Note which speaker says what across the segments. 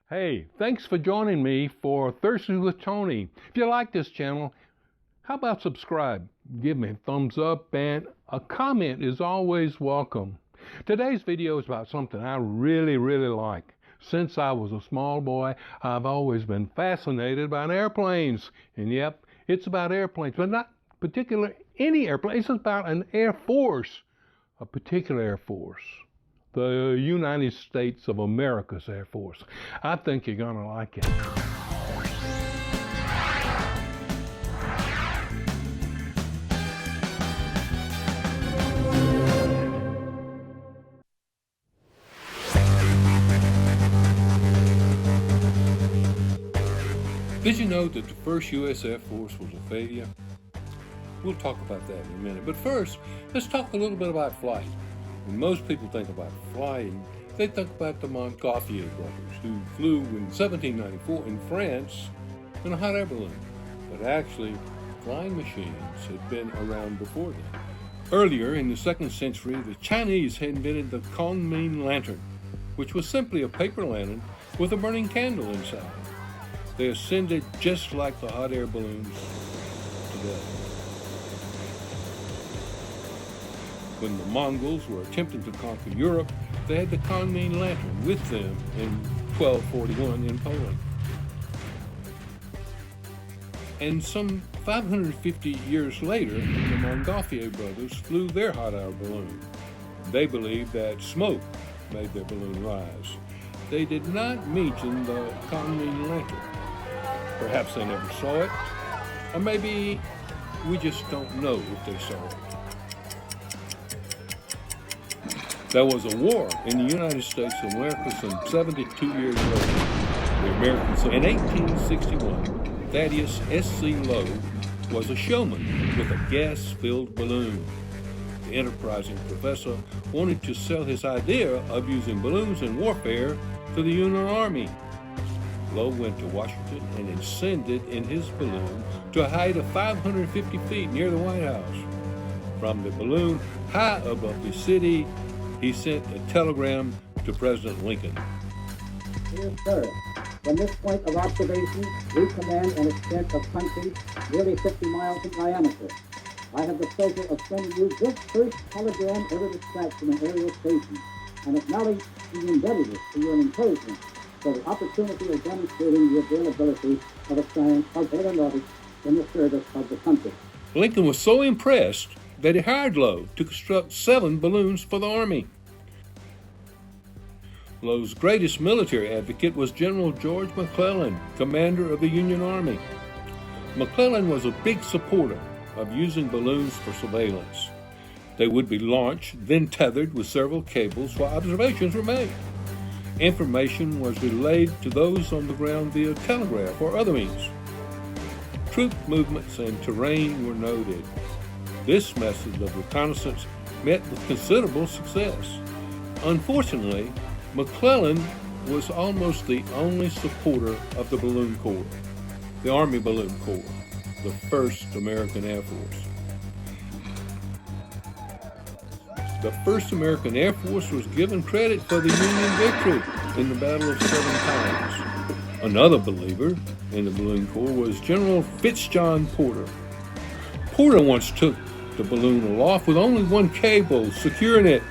Speaker 1: Hey, thanks for joining me for Thursday with Tony. If you like this channel, how about subscribe? Give me a thumbs up, and a comment is always welcome. Today's video is about something I really like. Since I was a small boy, I've always been fascinated by airplanes. And yep, it's about airplanes, but not particular any airplane. It's about an Air Force, a particular Air Force. The United States of America's Air Force. I think you're gonna like it. Did you know that the first U.S. Air Force was a failure? We'll talk about that in a minute. But first, let's talk a little bit about flight. When most people think about flying, they think about the Montgolfier brothers, who flew in 1794 in France in a hot air balloon. But actually, flying machines had been around before then. Earlier in the 2nd century, the Chinese had invented the Kunming lantern, which was simply a paper lantern with a burning candle inside. They ascended just like the hot air balloons today. When the Mongols were attempting to conquer Europe, they had the Kunming lantern with them in 1241 in Poland. And some 550 years later, the Montgolfier brothers flew their hot air balloon. They believed that smoke made their balloon rise. They did not mention the Kunming lantern. Perhaps they never saw it, or maybe we just don't know if they saw it. There was a war in the United States of America some 72 years later. The Americans, in 1861, Thaddeus S.C. Lowe was a showman with a gas-filled balloon. The enterprising professor wanted to sell his idea of using balloons in warfare to the Union Army. Lowe went to Washington and ascended in his balloon to a height of 550 feet near the White House. From the balloon high above the city, he sent a telegram to President Lincoln.
Speaker 2: Dear sir, from this point of observation, we command an extent of country nearly 50 miles in diameter. I have the pleasure of sending you this first telegram ever dispatched from an aerial station, and acknowledge the indebtedness to your encouragement for the opportunity of demonstrating the availability of a science of aeronautics in the service of the country.
Speaker 1: Lincoln was so impressed that he hired Lowe to construct 7 balloons for the Army. Lowe's greatest military advocate was General George McClellan, commander of the Union Army. McClellan was a big supporter of using balloons for surveillance. They would be launched, then tethered with several cables while observations were made. Information was relayed to those on the ground via telegraph or other means. Troop movements and terrain were noted. This method of reconnaissance met with considerable success. Unfortunately, McClellan was almost the only supporter of the Balloon Corps, the Army Balloon Corps, the first American Air Force. The first American Air Force was given credit for the Union victory in the Battle of Seven Pines. Another believer in the Balloon Corps was General Fitzjohn Porter. Porter once took the balloon aloft with only one cable securing it,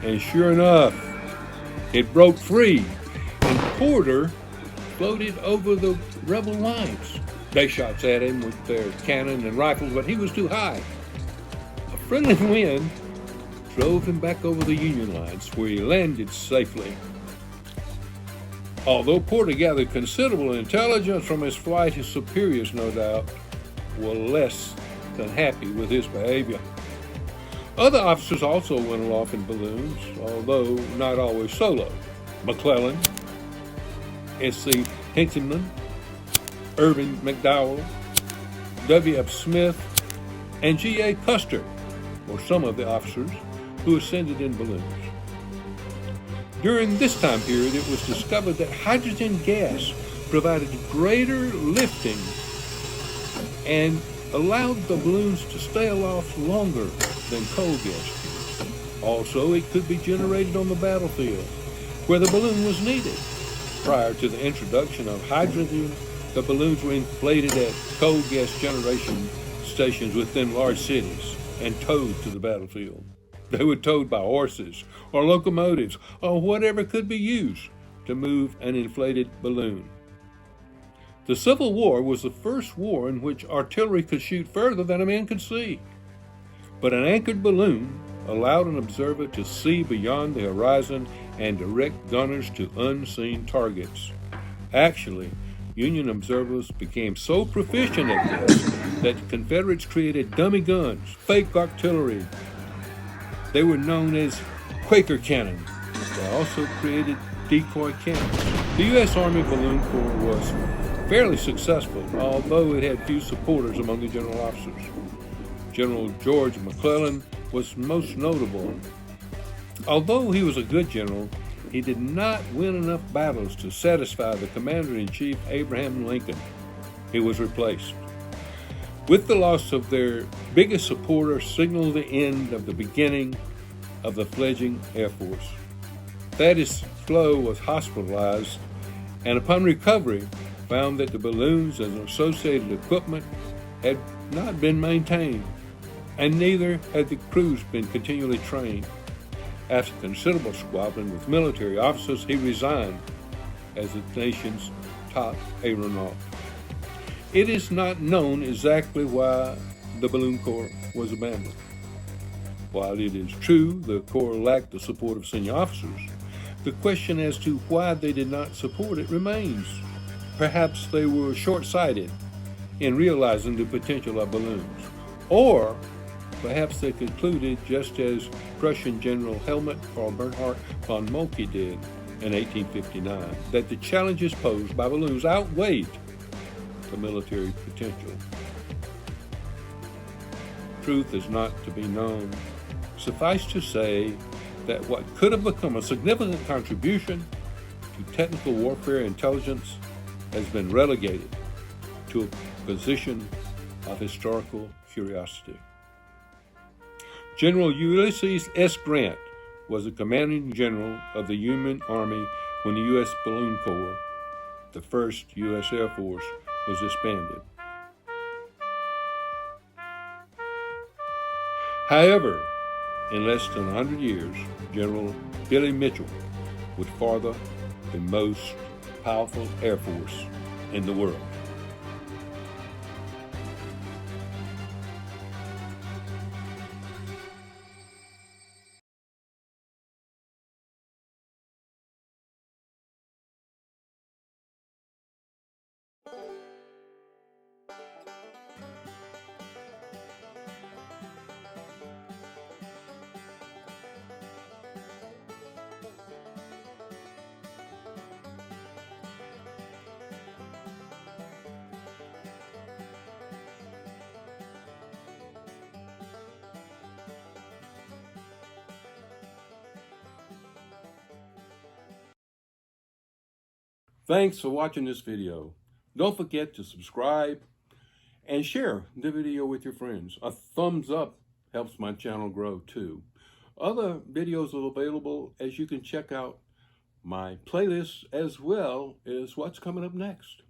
Speaker 1: and sure enough, it broke free, and Porter floated over the rebel lines. They shot at him with their cannon and rifles, but he was too high. A friendly wind drove him back over the Union lines, where he landed safely. Although Porter gathered considerable intelligence from his flight, his superiors, no doubt, were less than happy with his behavior. Other officers also went aloft in balloons, although not always solo. McClellan, S.C. Hinchinman, Irving McDowell, W.F. Smith, and G.A. Custer were some of the officers who ascended in balloons. During this time period, it was discovered that hydrogen gas provided greater lifting and allowed the balloons to stay aloft longer than coal gas did. Also, it could be generated on the battlefield, where the balloon was needed. Prior to the introduction of hydrogen, the balloons were inflated at coal gas generation stations within large cities and towed to the battlefield. They were towed by horses or locomotives or whatever could be used to move an inflated balloon. The Civil War was the first war in which artillery could shoot further than a man could see. But an anchored balloon allowed an observer to see beyond the horizon and direct gunners to unseen targets. Actually, Union observers became so proficient at this that the Confederates created dummy guns, fake artillery. They were known as Quaker cannon. They also created decoy cannons. The U.S. Army Balloon Corps was fairly successful, although it had few supporters among the general officers. General George McClellan was most notable. Although he was a good general, he did not win enough battles to satisfy the Commander-in-Chief Abraham Lincoln. He was replaced. With the loss of their biggest supporter signaled the end of the beginning of the fledgling Air Force. Thaddeus Flo was hospitalized and upon recovery found that the balloons and associated equipment had not been maintained, and neither had the crews been continually trained. After considerable squabbling with military officers, he resigned as the nation's top aeronaut. It is not known exactly why the Balloon Corps was abandoned. While it is true the Corps lacked the support of senior officers, the question as to why they did not support it remains. Perhaps they were short-sighted in realizing the potential of balloons, or perhaps they concluded, just as Prussian General Helmut or Bernhard von Moltke did in 1859, that the challenges posed by balloons outweighed the military potential. Truth is not to be known. Suffice to say that what could have become a significant contribution to technical warfare intelligence has been relegated to a position of historical curiosity. General Ulysses S. Grant was the commanding general of the Union Army when the U.S. Balloon Corps, the first U.S. Air Force, was disbanded. However, in less than 100 years, General Billy Mitchell would father the most powerful Air Force in the world. Thanks for watching this video. Don't forget to subscribe and share the video with your friends. A thumbs up helps my channel grow too. Other videos are available, as you can check out my playlist as well as what's coming up next.